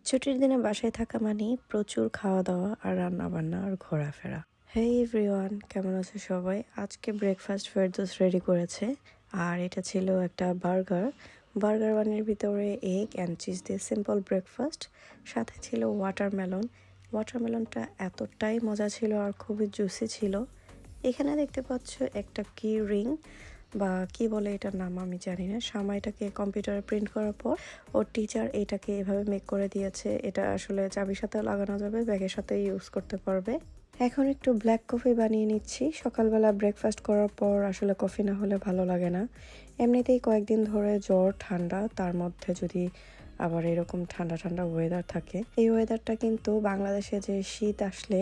ছুটির দিনে বাসায় থাকা মানেই প্রচুর খাওয়া দাওয়া আর রান্না বান্না আর ঘোরাফেরা। হেই এভরিওয়ান, কেমন আছো সবাই? আজকে ব্রেকফাস্ট ফেরদৌস রেডি করেছে। আর এটা ছিল একটা বার্গার বানের ভিতরে এগ অ্যান্ড চিজ দিয়ে সিম্পল ব্রেকফাস্ট। সাথে ছিল ওয়াটারমেলনটা এতটাই মজা ছিল আর খুবই জুসি ছিল। এখানে দেখতে পাচ্ছ একটা কি রিং বা কি বলে এটার নাম আমি জানি না। শামা এটাকে কম্পিউটারে প্রিন্ট করার পর ওর টিচার এটাকে এভাবে মেক করে দিয়েছে। এটা আসলে চাবির সাথে লাগানো যাবে, ব্যাগের সাথে ইউজ করতে পারবে। এখন একটু ব্ল্যাক কফি বানিয়ে নিচ্ছি। সকালবেলা ব্রেকফাস্ট করার পর আসলে কফি না হলে ভালো লাগে না। এমনিতেই কয়েকদিন ধরে জ্বর ঠান্ডা, তার মধ্যে যদি আবার এরকম ঠান্ডা ঠান্ডা ওয়েদার থাকে, এই ওয়েদারটা কিন্তু বাংলাদেশে যে শীত আসলে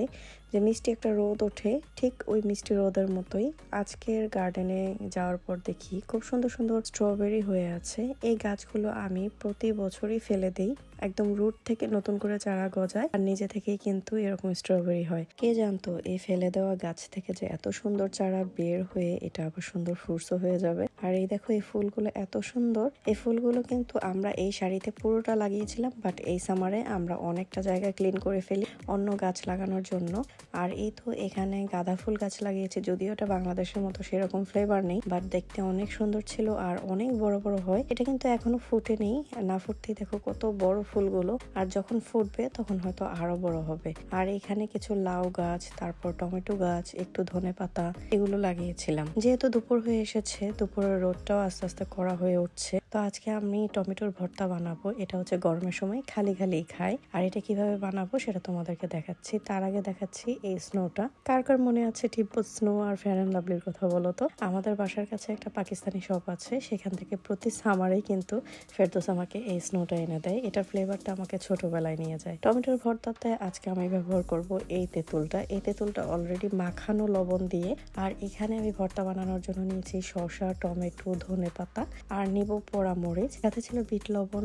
যে মিষ্টি একটা রোদ ওঠে, ঠিক ওই মিষ্টি রোদের মতোই। আজকের গার্ডেনে যাওয়ার পর দেখি খুব সুন্দর সুন্দর স্ট্রবেরি হয়ে আছে। এই গাছগুলো আমি প্রতি বছরই ফেলে দিই, একদম রুট থেকে নতুন করে চারা গজায় আর নিজে থেকেই কিন্তু এরকম স্ট্রবেরি হয়। কে জানতো এই ফেলে দেওয়া গাছ থেকে যে এত সুন্দর চারা বের হয়ে এটা আবার সুন্দর ফ্রুটসও হয়ে যাবে। আর এই দেখো এই ফুলগুলো এত সুন্দর। এই ফুলগুলো কিন্তু আমরা এই শাড়িতে পুরোটা লাগিয়েছিলাম, বাট এই সামারে আমরা অনেকটা জায়গা ক্লিন করে ফেলি অন্য গাছ লাগানোর জন্য। আর এই তো এখানে গাঁদা ফুল গাছ লাগিয়েছি, যদিও এটা বাংলাদেশের মতো সেরকম ফ্লেভার নেই, বাট দেখতে অনেক সুন্দর ছিল আর অনেক বড় বড় হয়। এটা কিন্তু এখনো ফুটেনি, না ফুটতেই দেখো কত বড় ফুলগুলো, আর যখন ফুটবে তখন হয়তো আরো বড় হবে। আর এখানে কিছু লাউ গাছ, তারপর টমেটো গাছ, একটু ধনেপাতা এগুলো লাগিয়েছিলাম। যেহেতু দুপুর হয়ে এসেছে, দুপুরের রোদটাও আস্তে আস্তে কড়া হয়ে উঠছে, তো আজকে আমি টমেটোর ভর্তা বানাবো। এটা হচ্ছে গরমের সময় খালি খালি খাই। আর এটা কিভাবে বানাবো সেটা তোমাদেরকে দেখাচ্ছি। তার আগে দেখাচ্ছি এই স্নোটা। কার কার মনে আছে টিপট স্নো আর ফেয়ার অ্যান্ড লাভলির কথা বলো তো? আমাদের বাসার কাছে একটা পাকিস্তানি শপ আছে, সেখান থেকে প্রতি সামারেই কিন্তু ফেরদৌস আমাকে এই স্নোটা এনে দেয়। এটার ফ্লেভারটা আমাকে ছোটবেলায় নিয়ে যায়। টমেটোর ভর্তাতে আজকে আমি ব্যবহার করব এই তেঁতুলটা। এই তেঁতুলটা অলরেডি মাখানো লবণ দিয়ে। আর এখানে আমি ভর্তা বানানোর জন্য নিয়েছি শসা, টমেটো, ধনেপাতা আর নিব পোড়া মরিচ। সাথে ছিল বিট লবণ।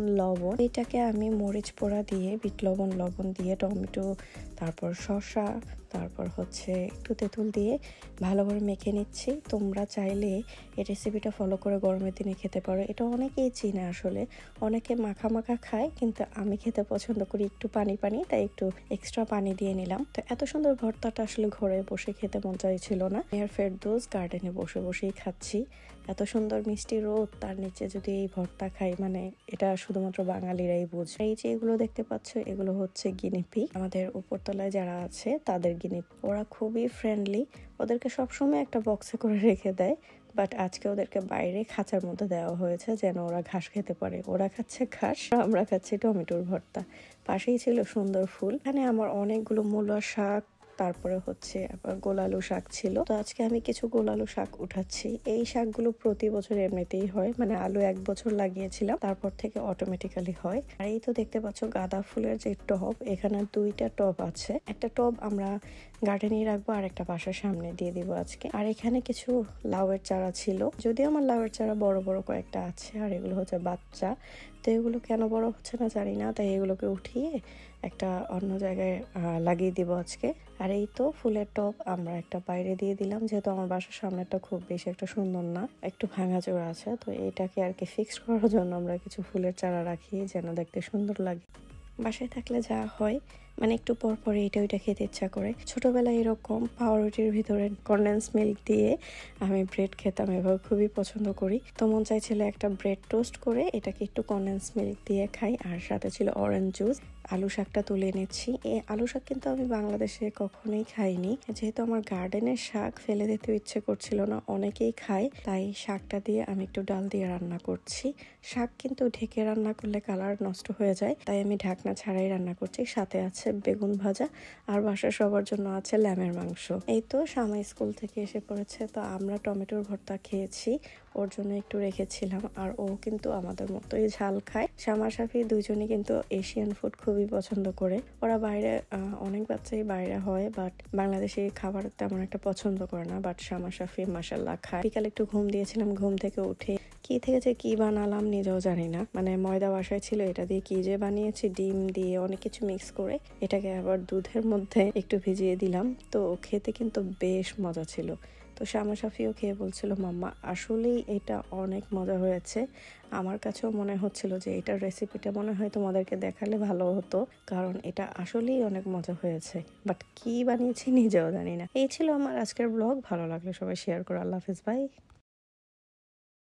এটাকে আমি মরিচ পোড়া দিয়ে, বিট লবণ দিয়ে, টমেটো, তারপর শসা, তারপর হচ্ছে একটু তেঁতুল দিয়ে ভালো করে মেখে নিচ্ছি। তোমরা চাইলে এই রেসিপিটা ফলো করে গরমের দিনে খেতে পারো। এটা অনেকেই চিনে, আসলে অনেকে মাখা মাখা খায়, কিন্তু আমি খেতে পছন্দ করি একটু পানি পানি, তাই একটু এক্সট্রা পানি দিয়ে নিলাম। তো এত সুন্দর ভর্তাটা আসলে ঘরে বসে খেতে মন চাইছিল না। আর ফেরদৌস গার্ডেনে বসে বসেই খাচ্ছি। এত সুন্দর মিষ্টি রোদ, তার নিচে যদি এই ভর্তা খাই, মানে এটা শুধুমাত্র বাঙালিরাই বুঝে। এই যে এগুলো দেখতে পাচ্ছ, এগুলো হচ্ছে গিনিপি। আমাদের উপরতলায় যারা আছে তাদের গিনিপি। ওরা খুবই ফ্রেন্ডলি, ওদেরকে সবসময় একটা বক্সে করে রেখে দেয়, বাট আজকে ওদেরকে বাইরে খাঁচার মধ্যে দেওয়া হয়েছে যেন ওরা ঘাস খেতে পারে। ওরা খাচ্ছে ঘাস, আমরা খাচ্ছি টমেটোর ভর্তা। পাশেই ছিল সুন্দর ফুল। এখানে আমার অনেকগুলো মূলা শাক, তারপরে হচ্ছে আবার গোলালু শাক ছিল। তো আজকে আমি কিছু গোলালু শাক উঠাচ্ছি। এই শাকগুলো প্রতি বছর এমনিতেই হয়, মানে আলু 1 বছর লাগিয়েছিলাম, তারপর থেকে অটোমেটিক্যালি হয়। আর এই তো দেখতে পাচ্ছ গাঁদা ফুলের যে টব, এখানে 2টা টব আছে। একটা টব আমরা গার্ডেনে রাখবো আর একটা বাসার সামনে দিয়ে দিব আজকে। আর এখানে কিছু লাউয়ের চারা ছিল, যদিও আমার লাউয়ের চারা বড় বড় কয়েকটা আছে, আর এগুলো হচ্ছে বাচ্চা। তো এগুলো কেন বড় হচ্ছে না জানি না, তাই এগুলোকে উঠিয়ে একটা অন্য জায়গায় লাগিয়ে দিব আজকে। আর এই তো ফুলের টব আমরা একটা বাইরে দিয়ে দিলাম, যেহেতু আমার বাসার সামনেটা খুব বেশি একটা সুন্দর না, একটু ভাঙাচোরা আছে। তো এটাকে আর কি ফিক্স করার জন্য আমরা কিছু ফুলের চারা রাখি যেন দেখতে সুন্দর লাগে। বাসায় থাকলে যা হয়, মানে একটু পর পর এটা ওইটা খেতে ইচ্ছা করে। ছোটবেলায় এরকম পাউরুটির ভিতরে কনডেন্স মিল্ক দিয়ে আমি ব্রেড খেতাম, এভাবে খুবই পছন্দ করি। তো মন চাইছিল একটা ব্রেড টোস্ট করে এটাকে একটু কনডেন্স মিল্ক দিয়ে খাই, আর সাথে ছিল অরেঞ্জ জুস। আলু শাকটা তুলে নিচ্ছি। এই আলু শাক কিন্তু আমি বাংলাদেশে কখনোই খাইনি, যেহেতু আমার গার্ডেনের শাক ফেলে দিতে ইচ্ছে করছিল না, অনেকেই খায়, তাই শাকটা দিয়ে আমি একটু ডাল দিয়ে রান্না করছি। শাক কিন্তু ঢেকে রান্না করলে কালার নষ্ট হয়ে যায়, তাই আমি ঢাকনা ছাড়াই রান্না করছি। সাথে আছে বেগুন ভাজা, আর বাসার সবার জন্য আছে ল্যামের মাংস। এই তো শামা স্কুল থেকে এসে পড়েছে, তো আমরা টমেটোর ভর্তা খেয়েছি, ওর জন্য একটু রেখেছিলাম। আর ও কিন্তু আমাদের মতোই ঝাল খায়। শামা সাফি দুইজনই কিন্তু এশিয়ান ফুড খুবই পছন্দ করে। ওরা বাইরে, অনেক বাচ্চাই বাইরে হয়, বাট বাংলাদেশি খাবার তেমন একটা পছন্দ করে না, বাট শামা সাফি মাশাল্লাহ খায়। বিকালে একটু ঘুম দিয়েছিলাম, ঘুম থেকে উঠে কি থেকে যে কি বানালাম নিজেও জানি না, মানে ময়দা বাসায় ছিল, এটা দিয়ে কি যে বানিয়েছি, ডিম দিয়ে অনেক কিছু মিক্স করে এটাকে আবার দুধের মধ্যে একটু ভিজিয়ে দিলাম। তো খেতে কিন্তু বেশ মজা ছিল। তো তো শামা শাফিও খেয়ে বলছিল মাম্মা আসলেই এটা অনেক মজা হয়েছে। আমার কাছেও মনে হচ্ছিল যে এটার রেসিপিটা মনে হয় তোমাদেরকে দেখালে ভালো হতো, কারণ এটা আসলেই অনেক মজা হয়েছে। বাট কি বানিয়েছি নিজেও জানি না। এই ছিল আমার আজকের ব্লগ। ভালো লাগলে সবাই শেয়ার করো। আল্লাহ হাফেজ, বাই।